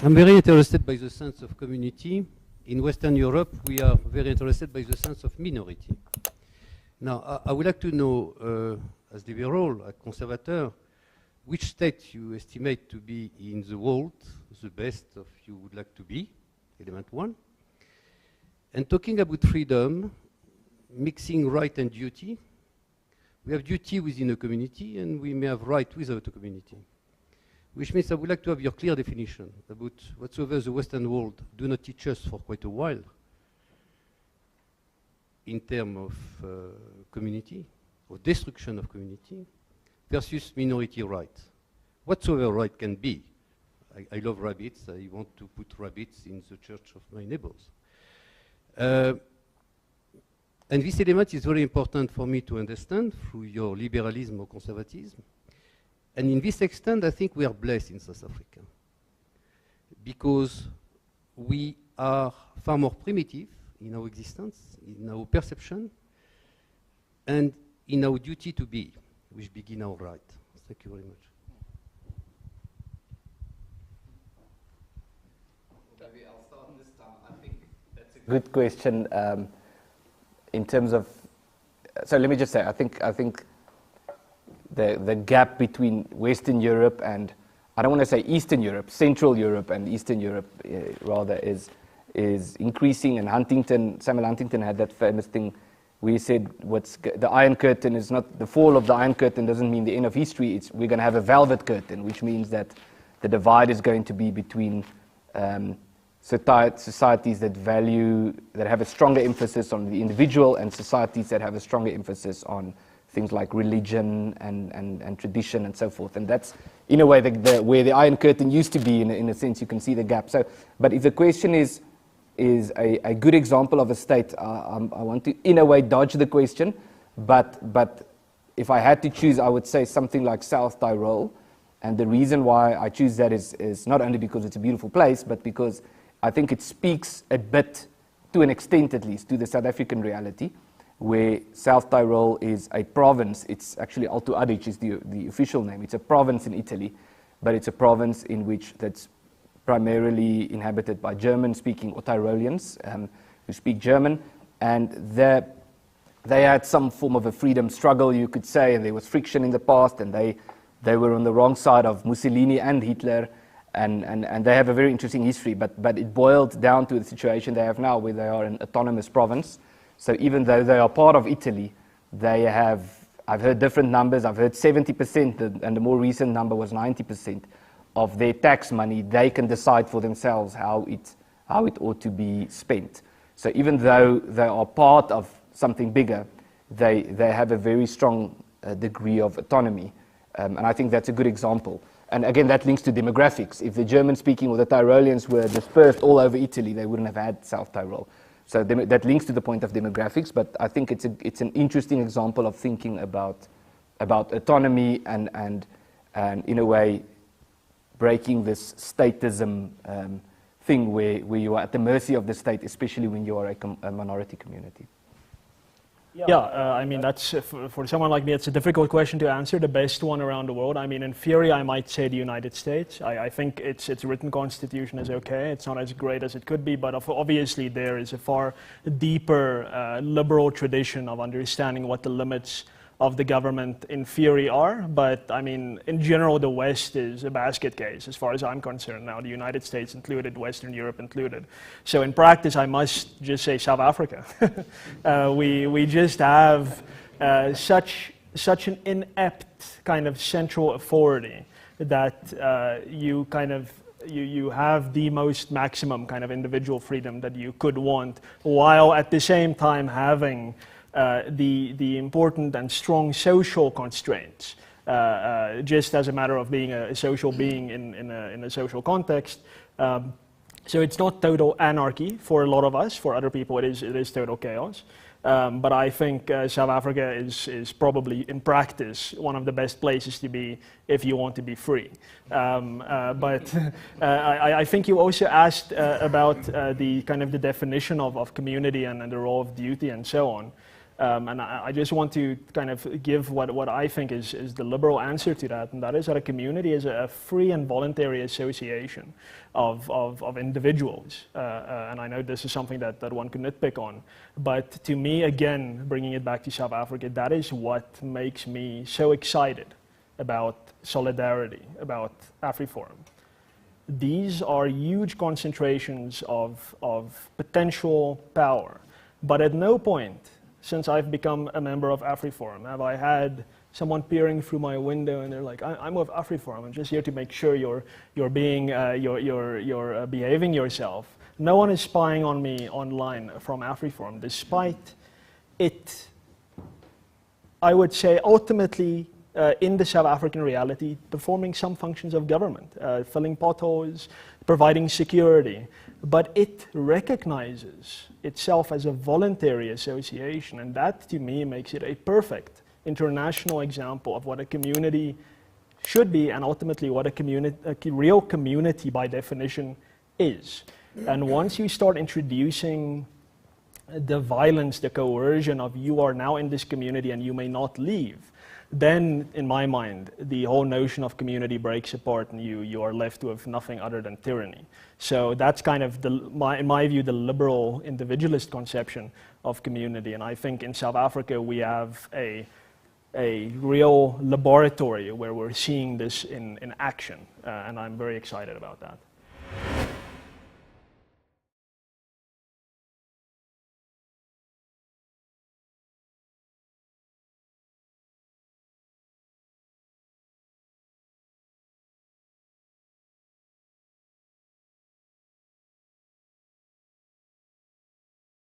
I'm very interested by the sense of community. In Western Europe, we are very interested by the sense of minority. Now, I would like to know, as liberal, as conservateur, which state you estimate to be in the world the best of you would like to be, element one. And talking about freedom, mixing right and duty, we have duty within a community and we may have right without a community. Which means I would like to have your clear definition about whatsoever the Western world do not teach us for quite a while in terms of community, or destruction of community, versus minority right. Whatsoever right can be. I love rabbits, I want to put rabbits in the church of my neighbors. And this element is very important for me to understand through your liberalism or conservatism. And in this extent, I think we are blessed in South Africa because we are far more primitive in our existence, in our perception, and in our duty to be, which begin our right. Thank you very much. Maybe I'll start this time. I think that's a good question in terms of. So let me just say, I think the gap between Western Europe and, I don't want to say Eastern Europe, Central Europe and Eastern Europe rather is increasing. And Samuel Huntington had that famous thing where he said, the Iron Curtain is not, the fall of the Iron Curtain doesn't mean the end of history, we're going to have a velvet curtain, which means that the divide is going to be between societies that have a stronger emphasis on the individual and societies that have a stronger emphasis on things like religion and tradition and so forth. And that's, in a way, where the Iron Curtain used to be, in a sense, you can see the gap. So, but if the question is a good example of a state, I want to, in a way, dodge the question. But if I had to choose, I would say something like South Tyrol. And the reason why I choose that is not only because it's a beautiful place, but because I think it speaks a bit, to an extent at least, to the South African reality, where South Tyrol is a province. It's actually Alto Adige is the official name. It's a province in Italy, but it's a province in which that's primarily inhabited by German-speaking or Tyroleans who speak German, and they had some form of a freedom struggle, you could say, and there was friction in the past, and they were on the wrong side of Mussolini and Hitler, and they have a very interesting history, but it boiled down to the situation they have now, where they are an autonomous province. So even though they are part of Italy, they have, I've heard different numbers, I've heard 70%, and the more recent number was 90% of their tax money, they can decide for themselves how it ought to be spent. So even though they are part of something bigger, they have a very strong degree of autonomy. And I think that's a good example. And again, that links to demographics. If the German-speaking or the Tyroleans were dispersed all over Italy, they wouldn't have had South Tyrol. So that links to the point of demographics, but I think it's an interesting example of thinking about autonomy and in a way breaking this statism thing where you are at the mercy of the state, especially when you are a minority community. Yeah, I mean, that's for someone like me, it's a difficult question to answer. The best one around the world, I mean, in theory, I might say the United States. I think its written constitution is okay. It's not as great as it could be, but obviously there is a far deeper liberal tradition of understanding what the limits of the government in theory are. But I mean, in general, the West is a basket case as far as I'm concerned now, the United States included, Western Europe included. So in practice, I must just say South Africa. We just have such an inept kind of central authority that you have the most maximum kind of individual freedom that you could want, while at the same time having the important and strong social constraints, just as a matter of being a social being in a social context. So it's not total anarchy for a lot of us. For other people, it is total chaos. But I think South Africa is probably, in practice, one of the best places to be if you want to be free. But I think you also asked about the kind of the definition of community and the role of duty and so on. And I just want to kind of give what I think is the liberal answer to that, and that is that a community is a free and voluntary association of individuals. And I know this is something that one can nitpick on, but to me, again, bringing it back to South Africa, that is what makes me so excited about solidarity, about AfriForum. These are huge concentrations of potential power, but at no point since I've become a member of AfriForum have I had someone peering through my window and they're like, I'm with AfriForum, I'm just here to make sure you're behaving yourself. No one is spying on me online from AfriForum, despite it, I would say, ultimately, in the South African reality, performing some functions of government, filling potholes, providing security. But it recognizes itself as a voluntary association, and that, to me, makes it a perfect international example of what a community should be, and ultimately what a real community, by definition, is. And once you start introducing the violence, the coercion of you are now in this community and you may not leave, then, in my mind, the whole notion of community breaks apart and you are left with nothing other than tyranny. So that's kind of, in my view, the liberal individualist conception of community. And I think in South Africa we have a real laboratory where we're seeing this in action. And I'm very excited about that.